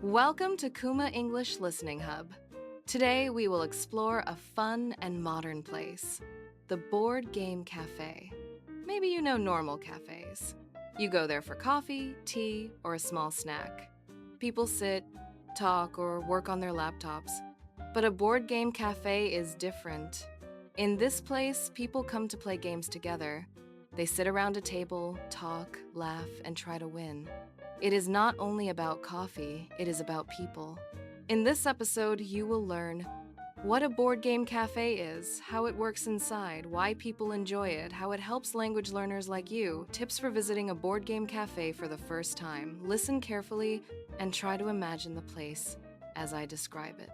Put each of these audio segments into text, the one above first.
Welcome to Kuma English Listening Hub. Today we will explore a fun and modern place, the Board Game Cafe. Maybe you know normal cafes. You go there for coffee, tea, or a small snack. People sit, talk, or work on their laptops. But a board game cafe is different. In this place, people come to play games together. They sit around a table, talk, laugh, and try to win. It is not only about coffee, it is about people. In this episode, you will learn what a board game cafe is, how it works inside, why people enjoy it, how it helps language learners like you, tips for visiting a board game cafe for the first time. Listen carefully and try to imagine the place as I describe it.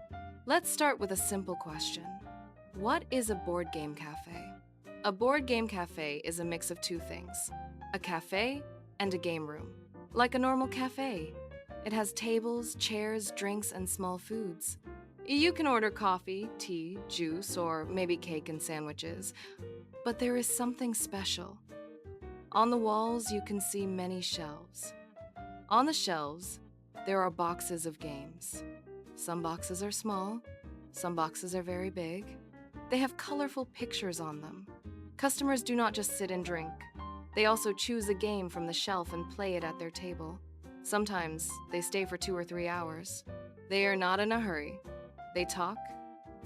Let's start with a simple question. What is a board game cafe? A board game cafe is a mix of two things, a cafe and a game room. Like a normal cafe, it has tables, chairs, drinks, and small foods. You can order coffee, tea, juice, or maybe cake and sandwiches. But there is something special. On the walls, you can see many shelves. On the shelves, there are boxes of games. Some boxes are small, some boxes are very big. They have colorful pictures on them. Customers do not just sit and drink. They also choose a game from the shelf and play it at their table. Sometimes they stay for 2 or 3 hours. They are not in a hurry. They talk,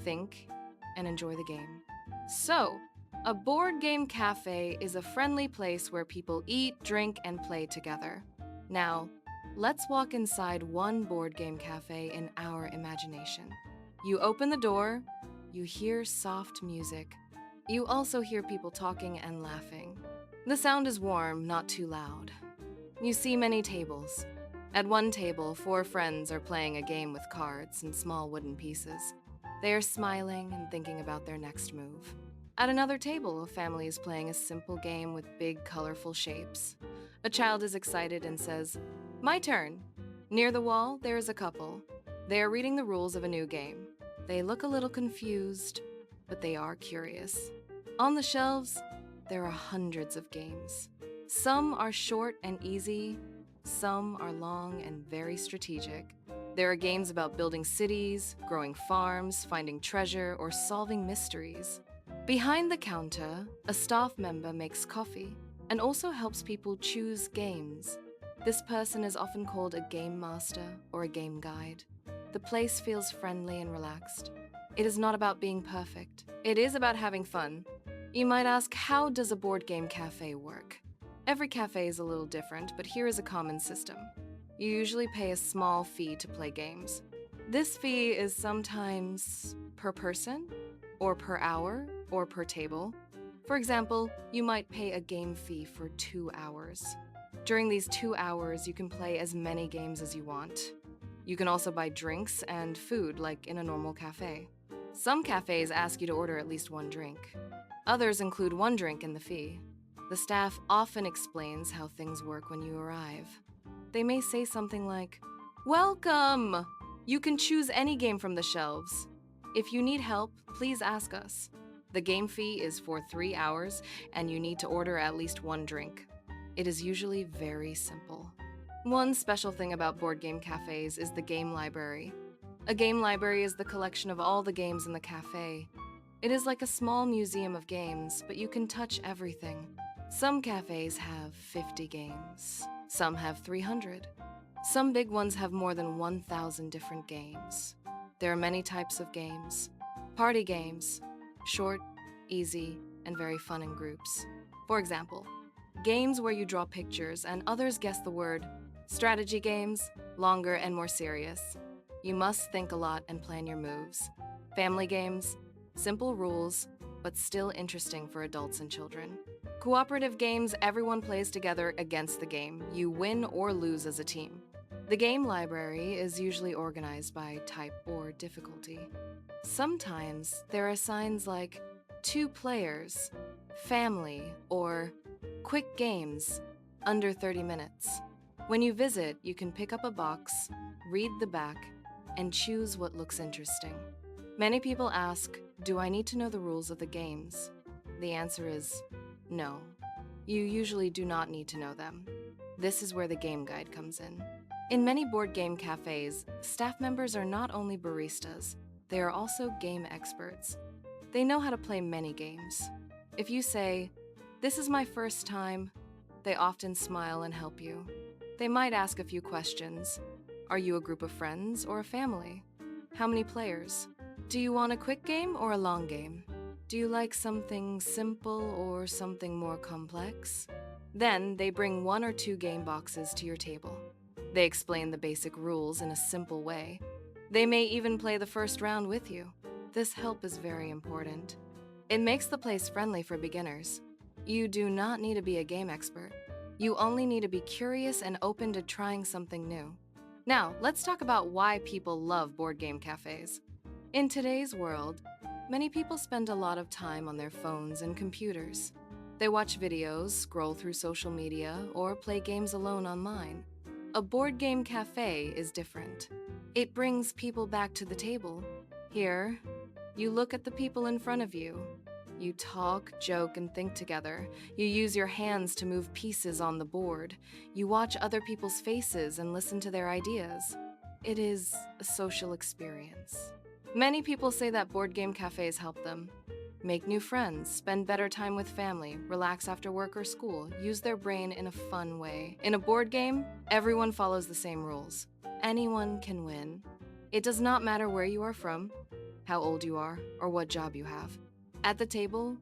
think, and enjoy the game. So, a board game cafe is a friendly place where people eat, drink, and play together. Now, let's walk inside one board game cafe in our imagination. You open the door, you hear soft music. You also hear people talking and laughing. The sound is warm, not too loud. You see many tables. At one table, 4 friends are playing a game with cards and small wooden pieces. They are smiling and thinking about their next move. At another table, a family is playing a simple game with big, colorful shapes. A child is excited and says, "My turn." Near the wall, there is a couple. They are reading the rules of a new game. They look a little confused, but they are curious. On the shelves, there are hundreds of games. Some are short and easy, some are long and very strategic. There are games about building cities, growing farms, finding treasure, or solving mysteries. Behind the counter, a staff member makes coffee and also helps people choose games. This person is often called a game master or a game guide. The place feels friendly and relaxed. It is not about being perfect. It is about having fun. You might ask, how does a board game cafe work? Every cafe is a little different, but here is a common system. You usually pay a small fee to play games. This fee is sometimes per person, or per hour, or per table. For example, you might pay a game fee for 2 hours. During these 2 hours, you can play as many games as you want. You can also buy drinks and food like in a normal cafe. Some cafes ask you to order at least 1 drink. Others include 1 drink in the fee. The staff often explains how things work when you arrive. They may say something like, "Welcome! You can choose any game from the shelves. If you need help, please ask us." The game fee is for 3 hours, and you need to order at least 1 drink. It is usually very simple. One special thing about board game cafes is the game library. A game library is the collection of all the games in the cafe. It is like a small museum of games, but you can touch everything. Some cafes have 50 games. Some have 300. Some big ones have more than 1,000 different games. There are many types of games. Party games, short, easy, and very fun in groups. For example, games where you draw pictures and others guess the word. Strategy games, longer and more serious. You must think a lot and plan your moves. Family games, simple rules, but still interesting for adults and children. Cooperative games, everyone plays together against the game. You win or lose as a team. The game library is usually organized by type or difficulty. Sometimes there are signs like 2 players, family, or quick games, under 30 minutes. When you visit, you can pick up a box, read the back, and choose what looks interesting. Many people ask, do I need to know the rules of the games? The answer is no. You usually do not need to know them. This is where the game guide comes in. In many board game cafes, staff members are not only baristas, they are also game experts. They know how to play many games. If you say, "This is my first time," they often smile and help you. They might ask a few questions. Are you a group of friends or a family? How many players? Do you want a quick game or a long game? Do you like something simple or something more complex? Then they bring 1 or 2 game boxes to your table. They explain the basic rules in a simple way. They may even play the first round with you. This help is very important. It makes the place friendly for beginners. You do not need to be a game expert. You only need to be curious and open to trying something new. Now, let's talk about why people love board game cafes. In today's world, many people spend a lot of time on their phones and computers. They watch videos, scroll through social media, or play games alone online. A board game cafe is different. It brings people back to the table. Here, you look at the people in front of you. You talk, joke, and think together. You use your hands to move pieces on the board. You watch other people's faces and listen to their ideas. It is a social experience. Many people say that board game cafes help them make new friends, spend better time with family, relax after work or school, use their brain in a fun way. In a board game, everyone follows the same rules. Anyone can win. It does not matter where you are from, how old you are, or what job you have. At the table,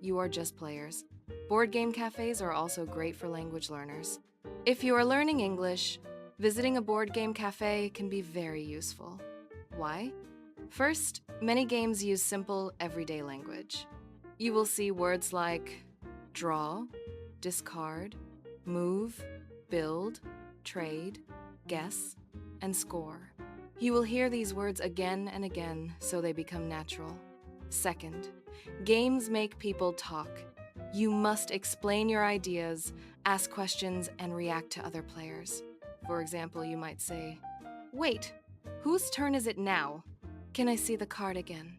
you are just players. Board game cafes are also great for language learners. If you are learning English, visiting a board game cafe can be very useful. Why? First, many games use simple, everyday language. You will see words like draw, discard, move, build, trade, guess, and score. You will hear these words again and again, so they become natural. Second, games make people talk. You must explain your ideas, ask questions, and react to other players. For example, you might say, "Wait, whose turn is it now? Can I see the card again?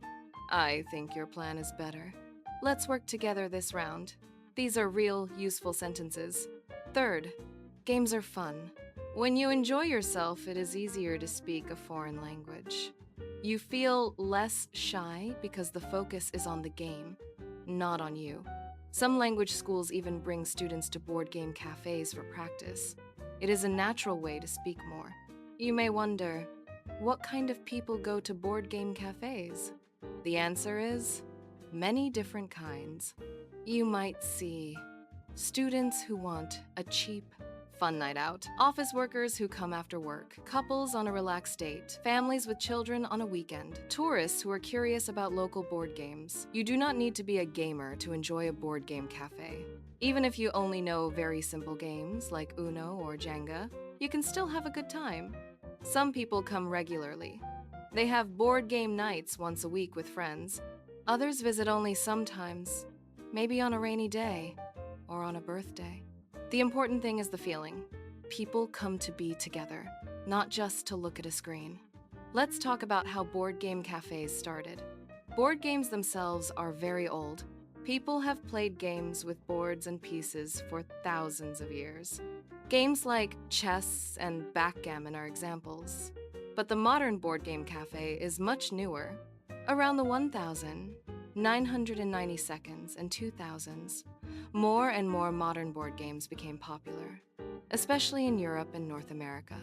I think your plan is better. Let's work together this round." These are real, useful sentences. Third, games are fun. When you enjoy yourself, it is easier to speak a foreign language. You feel less shy because the focus is on the game, not on you. Some language schools even bring students to board game cafes for practice. It is a natural way to speak more. You may wonder, what kind of people go to board game cafes? The answer is many different kinds. You might see students who want a cheap, fun night out, office workers who come after work, couples on a relaxed date, families with children on a weekend, tourists who are curious about local board games. You do not need to be a gamer to enjoy a board game cafe. Even if you only know very simple games like Uno or Jenga, you can still have a good time. Some people come regularly. They have board game nights once a week with friends. Others visit only sometimes, maybe on a rainy day or on a birthday. The important thing is the feeling. People come to be together, not just to look at a screen. Let's talk about how board game cafes started. Board games themselves are very old. People have played games with boards and pieces for thousands of years. Games like chess and backgammon are examples. But the modern board game cafe is much newer. Around the 1992s and 2000s, more and more modern board games became popular, especially in Europe and North America.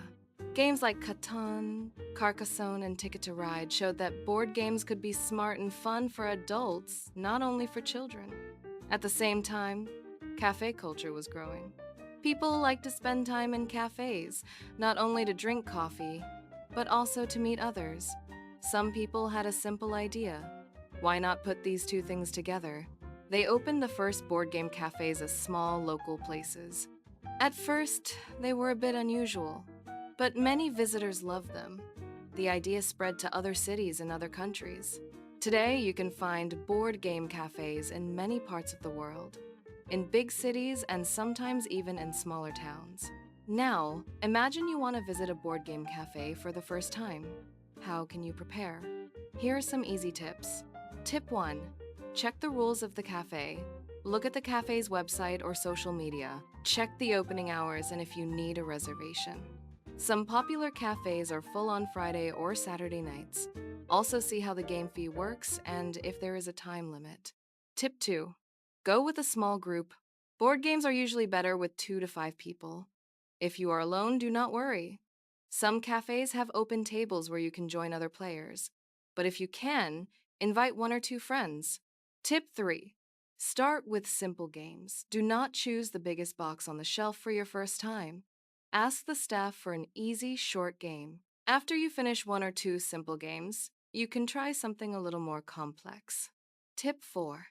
Games like Catan, Carcassonne, and Ticket to Ride showed that board games could be smart and fun for adults, not only for children. At the same time, cafe culture was growing. People like to spend time in cafes, not only to drink coffee, but also to meet others. Some people had a simple idea. Why not put these two things together? They opened the first board game cafes as small local places. At first, they were a bit unusual, but many visitors loved them. The idea spread to other cities and other countries. Today, you can find board game cafes in many parts of the world, in big cities and sometimes even in smaller towns. Now, imagine you want to visit a board game cafe for the first time. How can you prepare? Here are some easy tips. Tip 1. Check the rules of the cafe. Look at the cafe's website or social media. Check the opening hours and if you need a reservation. Some popular cafes are full on Friday or Saturday nights. Also, see how the game fee works and if there is a time limit. Tip 2. Go with a small group. Board games are usually better with 2 to 5 people. If you are alone, do not worry. Some cafes have open tables where you can join other players. But if you can, invite 1 or 2 friends. Tip 3. Start with simple games. Do not choose the biggest box on the shelf for your first time. Ask the staff for an easy, short game. After you finish 1 or 2 simple games, you can try something a little more complex. Tip 4.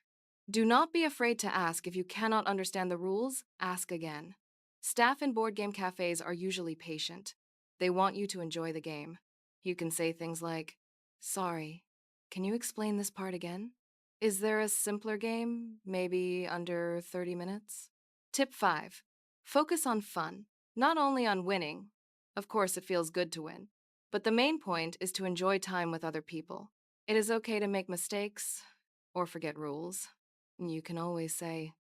Do not be afraid to ask if you cannot understand the rules, ask again. Staff in board game cafes are usually patient. They want you to enjoy the game. You can say things like, "Sorry, can you explain this part again? Is there a simpler game, maybe under 30 minutes?" Tip 5. Focus on fun, not only on winning. Of course, it feels good to win. But the main point is to enjoy time with other people. It is okay to make mistakes or forget rules. You can always say,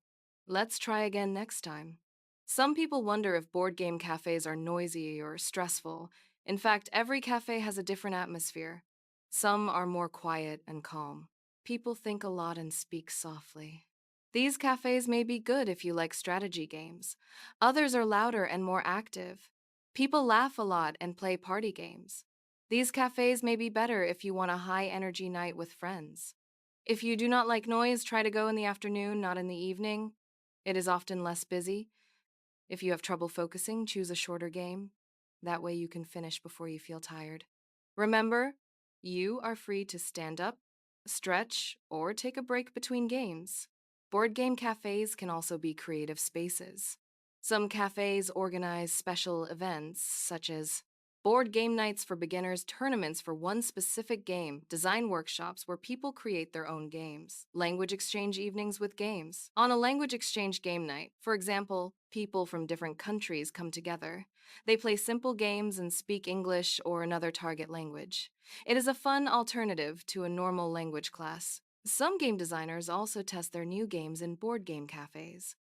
"Let's try again next time." Some people wonder if board game cafes are noisy or stressful. In fact, every cafe has a different atmosphere. Some are more quiet and calm. People think a lot and speak softly. These cafes may be good if you like strategy games. Others are louder and more active. People laugh a lot and play party games. These cafes may be better if you want a high-energy night with friends. If you do not like noise, try to go in the afternoon, not in the evening. It is often less busy. If you have trouble focusing, choose a shorter game. That way you can finish before you feel tired. Remember, you are free to stand up, stretch, or take a break between games. Board game cafes can also be creative spaces. Some cafes organize special events, such as board game nights for beginners, tournaments for one specific game, design workshops where people create their own games, language exchange evenings with games. On a language exchange game night, for example, people from different countries come together. They play simple games and speak English or another target language. It is a fun alternative to a normal language class. Some game designers also test their new games in board game cafes.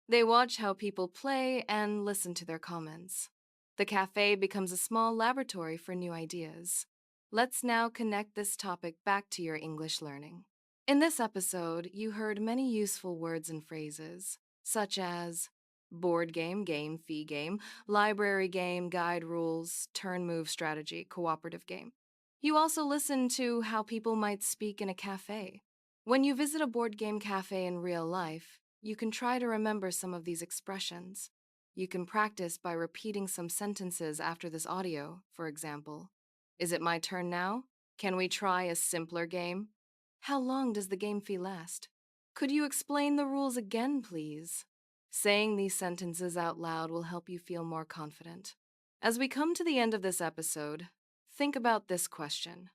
They watch how people play and listen to their comments. The cafe becomes a small laboratory for new ideas. Let's now connect this topic back to your English learning. In this episode, you heard many useful words and phrases, such as board game, game, fee game, library game, guide rules, turn move strategy, cooperative game. You also listened to how people might speak in a cafe. When you visit a board game cafe in real life, you can try to remember some of these expressions. You can practice by repeating some sentences after this audio, for example. Is it my turn now? Can we try a simpler game? How long does the game fee last? Could you explain the rules again, please? Saying these sentences out loud will help you feel more confident. As we come to the end of this episode, think about this question.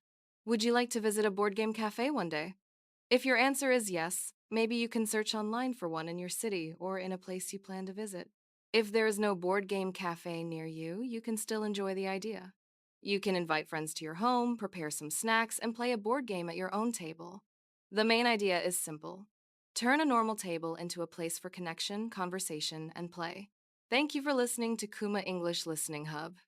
Would you like to visit a board game cafe one day? If your answer is yes, maybe you can search online for one in your city or in a place you plan to visit. If there is no board game cafe near you, you can still enjoy the idea. You can invite friends to your home, prepare some snacks, and play a board game at your own table. The main idea is simple. Turn a normal table into a place for connection, conversation, and play. Thank you for listening to Kuma English Listening Hub.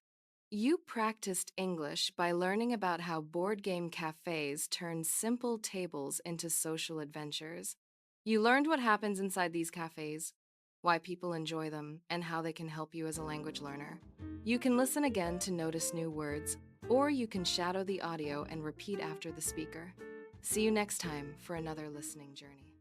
You practiced English by learning about how board game cafes turn simple tables into social adventures. You learned what happens inside these cafes, why people enjoy them, and how they can help you as a language learner. You can listen again to notice new words, or you can shadow the audio and repeat after the speaker. See you next time for another listening journey.